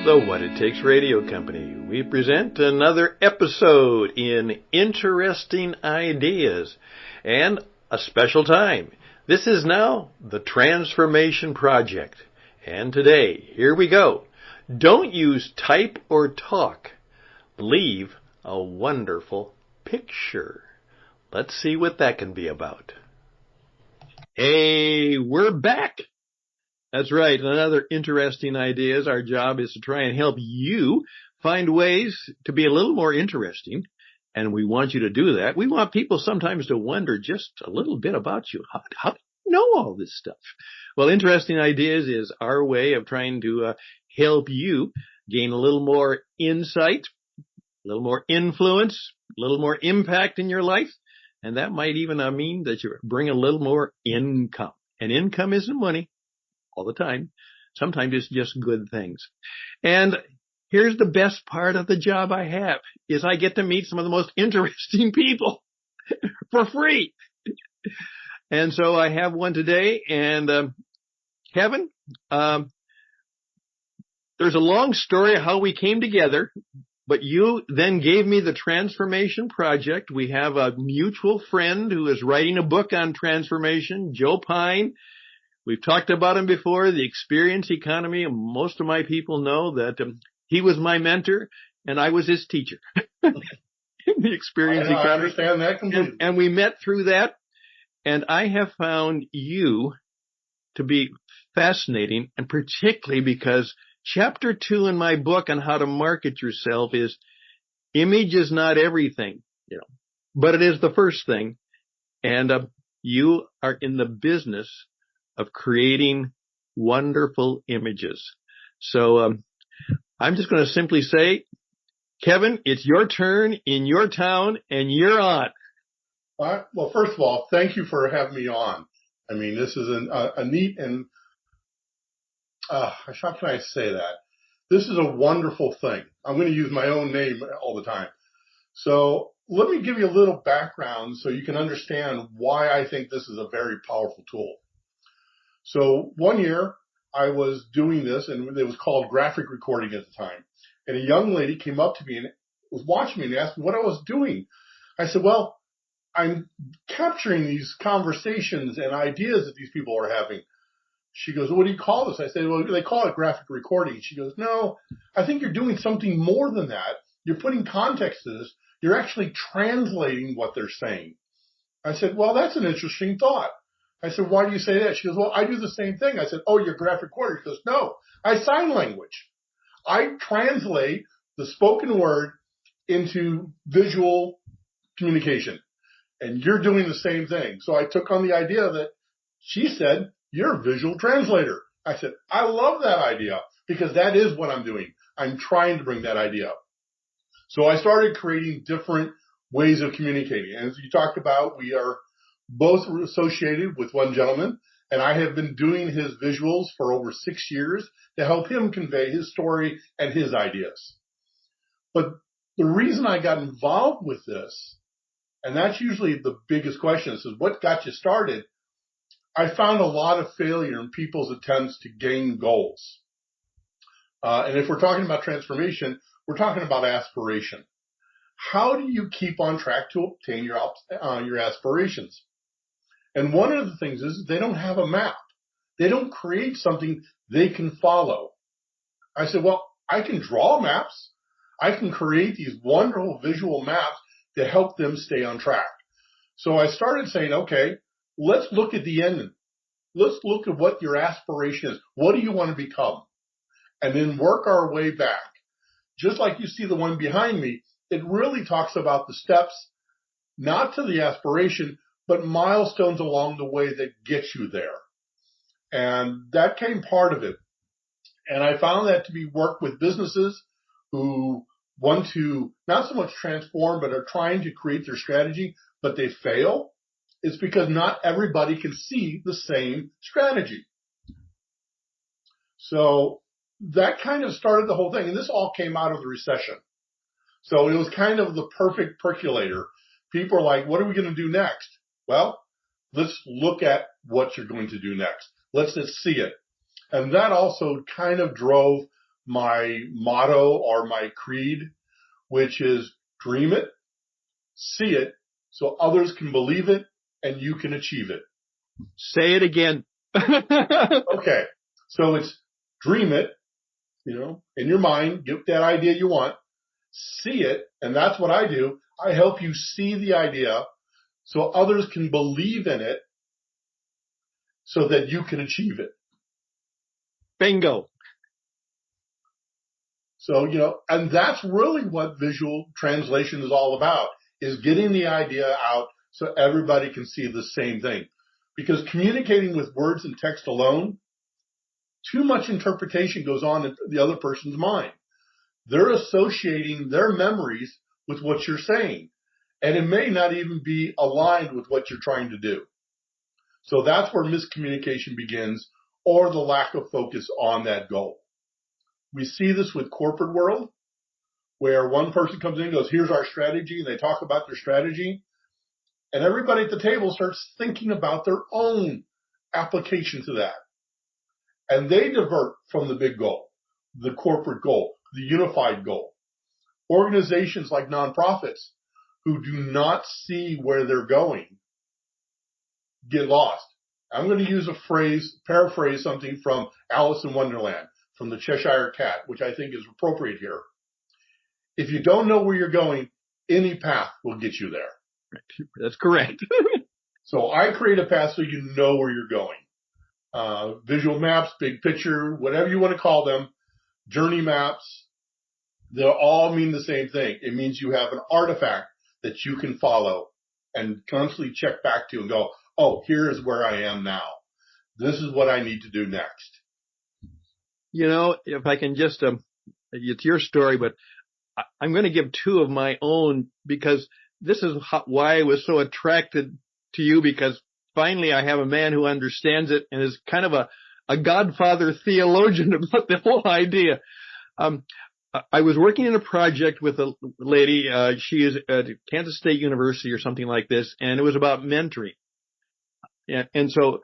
The What It Takes Radio Company. We present another episode in Interesting Ideas and a special time. This is now the Transformation Project. And today, here we go. Don't use type or talk. Leave a wonderful picture. Let's see what that can be about. Hey, we're back. That's right. Another interesting ideas. Our job is to try and help you find ways to be a little more interesting. And we want you to do that. We want people sometimes to wonder just a little bit about you. How do you know all this stuff? Well, interesting ideas is our way of trying to help you gain a little more insight, a little more influence, a little more impact in your life. And that might even mean that you bring a little more income. And income isn't money. All the time. Sometimes it's just good things. And here's the best part of the job I have is I get to meet some of the most interesting people for free. And so I have one today. And Kevin, there's a long story of how we came together, but you then gave me the Transformation Project. We have a mutual friend who is writing a book on transformation, Joe Pine. We've talked about him before, the experience economy. Most of my people know that he was my mentor and I was his teacher. The experience economy. I understand that completely. And we met through that. And I have found you to be fascinating, and particularly because chapter 2 in my book on how to market yourself is image is not everything, but it is the first thing. And you are in the business of creating wonderful images. So I'm just going to simply say, Kevin, it's your turn in your town, and you're on. All right. Well, first of all, thank you for having me on. I mean, this is a neat and, how can I say that? This is a wonderful thing. I'm going to use my own name all the time. So let me give you a little background so you can understand why I think this is a very powerful tool. So one year I was doing this, and it was called graphic recording at the time. And a young lady came up to me and was watching me and asked me what I was doing. I said, well, I'm capturing these conversations and ideas that these people are having. She goes, well, what do you call this? I said, well, they call it graphic recording. She goes, no, I think you're doing something more than that. You're putting context to this. You're actually translating what they're saying. I said, well, that's an interesting thought. I said, why do you say that? She goes, well, I do the same thing. I said, oh, you're graphic recorder. She goes, no, I sign language. I translate the spoken word into visual communication. And you're doing the same thing. So I took on the idea that she said, you're a visual translator. I said, I love that idea because that is what I'm doing. I'm trying to bring that idea up. So I started creating different ways of communicating. And as you talked about, we are both associated with one gentleman, and I have been doing his visuals for over 6 years to help him convey his story and his ideas. But the reason I got involved with this, and that's usually the biggest question, is what got you started? I found a lot of failure in people's attempts to gain goals. And if we're talking about transformation, we're talking about aspiration. How do you keep on track to obtain your aspirations? And one of the things is they don't have a map. They don't create something they can follow. I said, well, I can draw maps. I can create these wonderful visual maps to help them stay on track. So I started saying, okay, let's look at the end. Let's look at what your aspiration is. What do you want to become? And then work our way back. Just like you see the one behind me, it really talks about the steps, not to the aspiration, but milestones along the way that get you there. And that came part of it. And I found that to be work with businesses who want to not so much transform, but are trying to create their strategy, but they fail. It's because not everybody can see the same strategy. So that kind of started the whole thing. And this all came out of the recession. So it was kind of the perfect percolator. People are like, what are we going to do next? Well, let's look at what you're going to do next. Let's just see it. And that also kind of drove my motto or my creed, which is dream it, see it, so others can believe it and you can achieve it. Say it again. Okay. So it's dream it, in your mind, get that idea you want, see it, and that's what I do. I help you see the idea so others can believe in it so that you can achieve it. Bingo. So, and that's really what visual translation is all about, is getting the idea out so everybody can see the same thing. Because communicating with words and text alone, too much interpretation goes on in the other person's mind. They're associating their memories with what you're saying, and it may not even be aligned with what you're trying to do. So that's where miscommunication begins, or the lack of focus on that goal. We see this with corporate world, where one person comes in and goes, here's our strategy, and they talk about their strategy, and everybody at the table starts thinking about their own application to that. And they divert from the big goal, the corporate goal, the unified goal. Organizations like nonprofits who do not see where they're going get lost. I'm going to use a phrase, paraphrase something from Alice in Wonderland, from the Cheshire Cat, which I think is appropriate here. If you don't know where you're going, any path will get you there. That's correct. So I create a path so you know where you're going. Visual maps, big picture, whatever you want to call them, journey maps, they all mean the same thing. It means you have an artifact that you can follow and constantly check back to and go, oh, here's where I am now. This is what I need to do next. If I can just, it's your story, but I'm going to give two of my own, because this is why I was so attracted to you, because finally I have a man who understands it and is kind of a godfather theologian about the whole idea. I was working in a project with a lady. She is at Kansas State University or something like this, and it was about mentoring. And so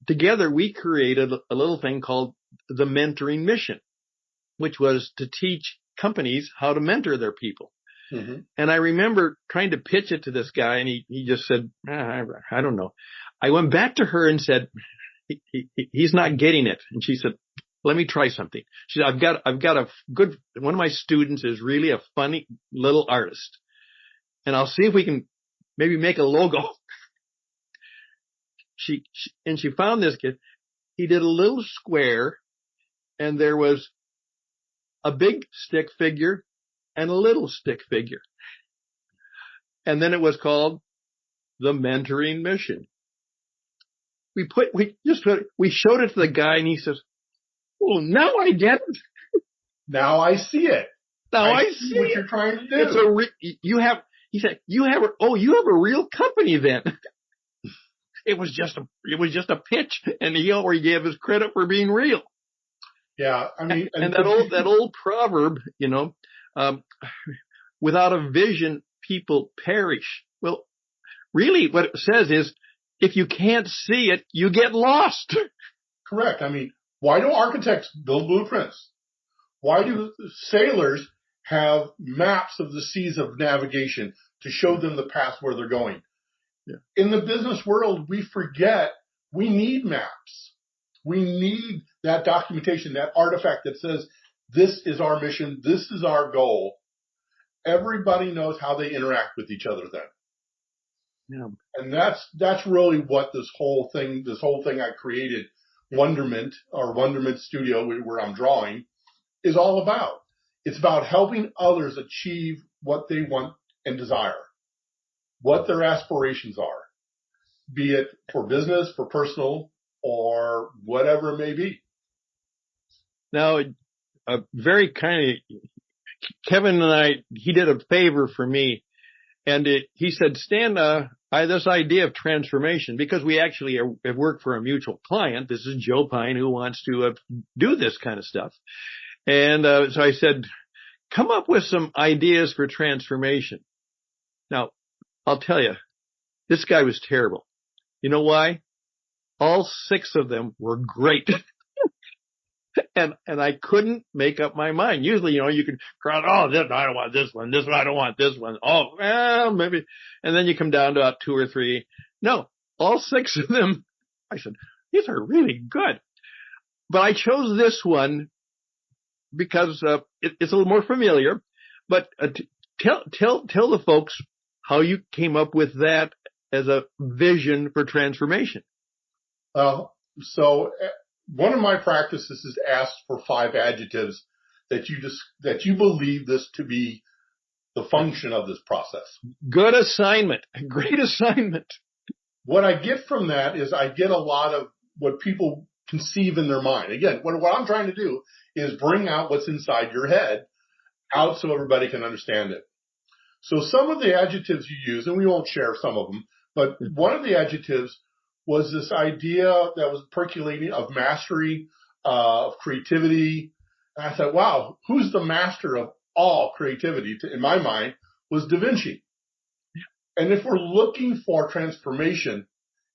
together we created a little thing called the mentoring mission, which was to teach companies how to mentor their people. Mm-hmm. And I remember trying to pitch it to this guy, and he just said, I don't know. I went back to her and said, he's not getting it. And she said, let me try something. She said, I've got a good, one of my students is really a funny little artist, and I'll see if we can maybe make a logo. She found this kid. He did a little square, and there was a big stick figure and a little stick figure. And then it was called the mentoring mission. We showed it to the guy, and he says, well, now I get it. Now I see it. Now I see what you're trying to do. He said, you have a real company then. It was just a pitch, and he already gave us credit for being real. Yeah, I mean, and that old proverb, without a vision, people perish. Well, really, what it says is, if you can't see it, you get lost. Correct. I mean, why do architects build blueprints? Why do sailors have maps of the seas of navigation to show them the path where they're going? Yeah. In the business world, we forget we need maps. We need that documentation, that artifact that says, this is our mission, this is our goal. Everybody knows how they interact with each other then. Yeah. And that's really what this whole thing I created, Wonderment Studio, where I'm drawing, is all about. It's about helping others achieve what they want and desire, what their aspirations are, be it for business, for personal, or whatever it may be. Now, very kind of, Kevin and he did a favor for me, and he said, Stan, this idea of transformation, because we actually have worked for a mutual client. This is Joe Pine, who wants to do this kind of stuff. And so I said, come up with some ideas for transformation. Now, I'll tell you, this guy was terrible. You know why? All 6 of them were great. And I couldn't make up my mind. Usually, you can cross, oh, this, I don't want this one. This one, I don't want this one. Oh, well, maybe. And then you come down to about 2 or 3. No, all 6 of them. I said, these are really good. But I chose this one because it's a little more familiar. But tell the folks how you came up with that as a vision for transformation. So one of my practices is ask for 5 adjectives that you believe this to be the function of this process. Good assignment. Great assignment. What I get from that is I get a lot of what people conceive in their mind. Again, what I'm trying to do is bring out what's inside your head out so everybody can understand it. So some of the adjectives you use, and we won't share some of them, but one of the adjectives was this idea that was percolating of mastery, of creativity. And I thought, wow, who's the master of all creativity? In my mind, was Da Vinci. And if we're looking for transformation,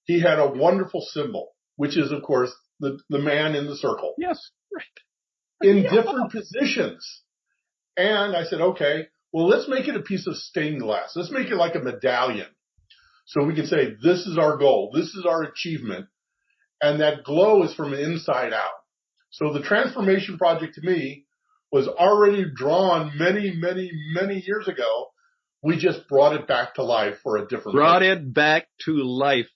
he had a wonderful symbol, which is, of course, the man in the circle. Yes, right. In different positions. And I said, okay, well, let's make it a piece of stained glass. Let's make it like a medallion. So we can say, this is our goal. This is our achievement. And that glow is from the inside out. So the transformation project to me was already drawn many, many, many years ago. We just brought it back to life for a different Brought it back to life.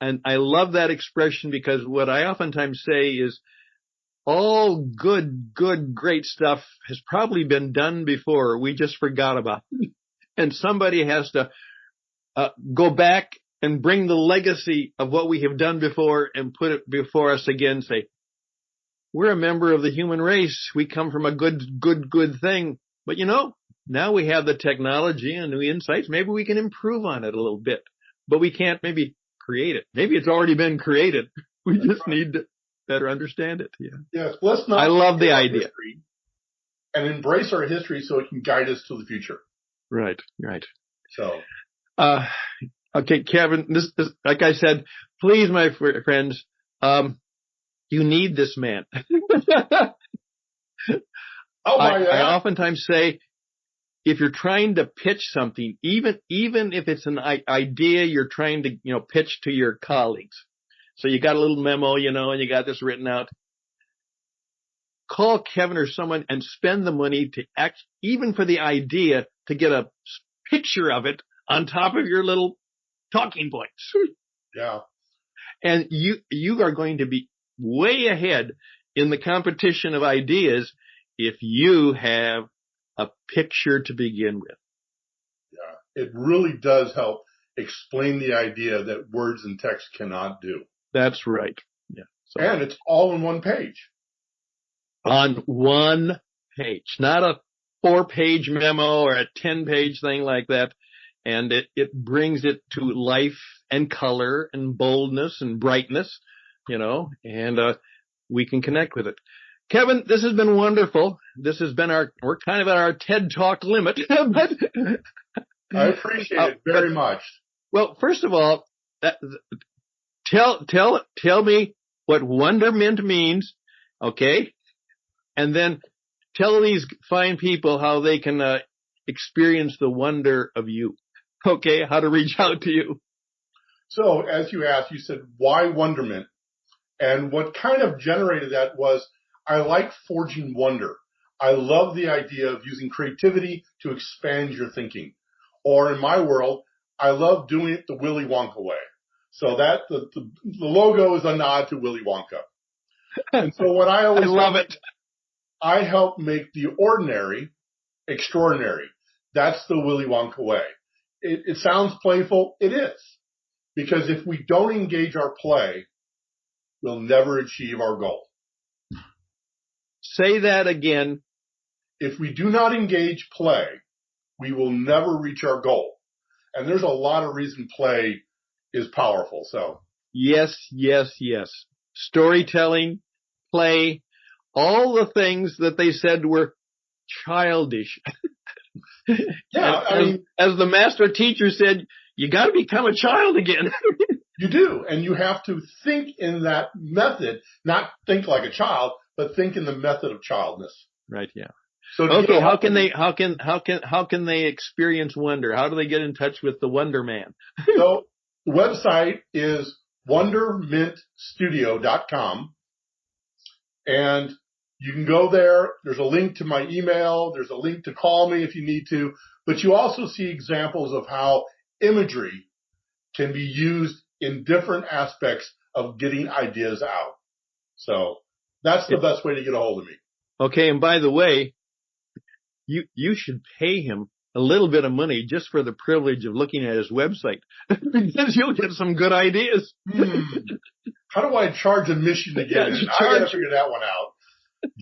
And I love that expression because what I oftentimes say is all good, great stuff has probably been done before. We just forgot about it. And somebody has to go back and bring the legacy of what we have done before and put it before us again. Say, we're a member of the human race. We come from a good thing. But now we have the technology and new insights. Maybe we can improve on it a little bit, but we can't maybe create it. Maybe it's already been created. We just need to better understand it. Yeah. Yes. Let's not. I love the idea. And embrace our history so it can guide us to the future. Right. So. Okay, Kevin, this, like I said, please, my friends, you need this man. I oftentimes say, if you're trying to pitch something, even if it's an idea you're trying to, pitch to your colleagues. So you got a little memo, and you got this written out. Call Kevin or someone and spend the money to act, even for the idea, to get a picture of it on top of your little talking points. Yeah. And you are going to be way ahead in the competition of ideas if you have a picture to begin with. Yeah. It really does help explain the idea that words and text cannot do. That's right. Yeah. So, and it's all in one page. On one page, not a 4-page memo or a 10-page thing like that. And it brings it to life and color and boldness and brightness, and we can connect with it. Kevin, this has been wonderful. This has been we're kind of at our TED Talk limit. But I appreciate it very much. Well, first of all, tell me what wonderment means, okay? And then tell these fine people how they can experience the wonder of you. Okay, how to reach out to you. So as you asked, you said, why wonderment? And what kind of generated that was, I like forging wonder. I love the idea of using creativity to expand your thinking. Or in my world, I love doing it the Willy Wonka way. So that the logo is a nod to Willy Wonka. And so what I always love it. I help make the ordinary extraordinary. That's the Willy Wonka way. It sounds playful. It is. Because if we don't engage our play, we'll never achieve our goal. Say that again. If we do not engage play, we will never reach our goal. And there's a lot of reason play is powerful. So yes. Storytelling, play, all the things that they said were childish. Yeah, as the master teacher said, you got to become a child again. You do, and you have to think in that method, not think like a child, but think in the method of childness. Right. Yeah. So Okay. How can they experience wonder? How do they get in touch with the Wonder Man? So the website is wondermintstudio.com, and you can go there. There's a link to my email. There's a link to call me if you need to, but you also see examples of how imagery can be used in different aspects of getting ideas out. So that's the best way to get a hold of me. Okay. And by the way, you should pay him a little bit of money just for the privilege of looking at his website because you'll get some good ideas. How do I charge admission to get in? I got to figure that one out.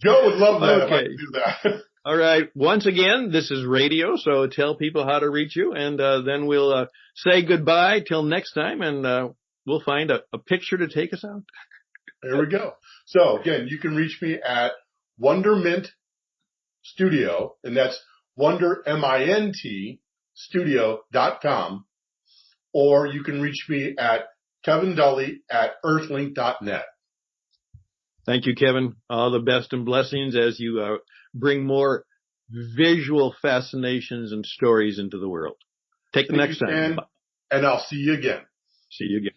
Joe would love that if I could do that. All right. Once again, this is radio, so tell people how to reach you, and then we'll say goodbye till next time, and we'll find a picture to take us out. There we go. So, again, you can reach me at Wondermint Studio, and that's Wonder, M-I-N-T, studio.com, or you can reach me at KevinDully@earthlink.net. Thank you, Kevin. All the best and blessings as you bring more visual fascinations and stories into the world. Take the next time. And I'll see you again. See you again.